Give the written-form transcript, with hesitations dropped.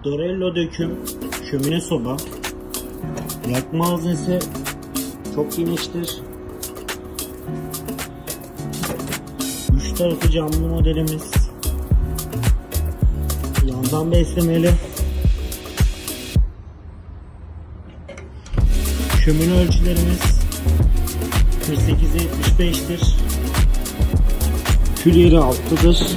Dorello döküm şömine soba. Yakma haznesi çok geniştir. 3 tarafı camlı modelimiz. Yandan beslemeli. Şömine ölçülerimiz 48'e 75'tir. Kül yeri alttadır.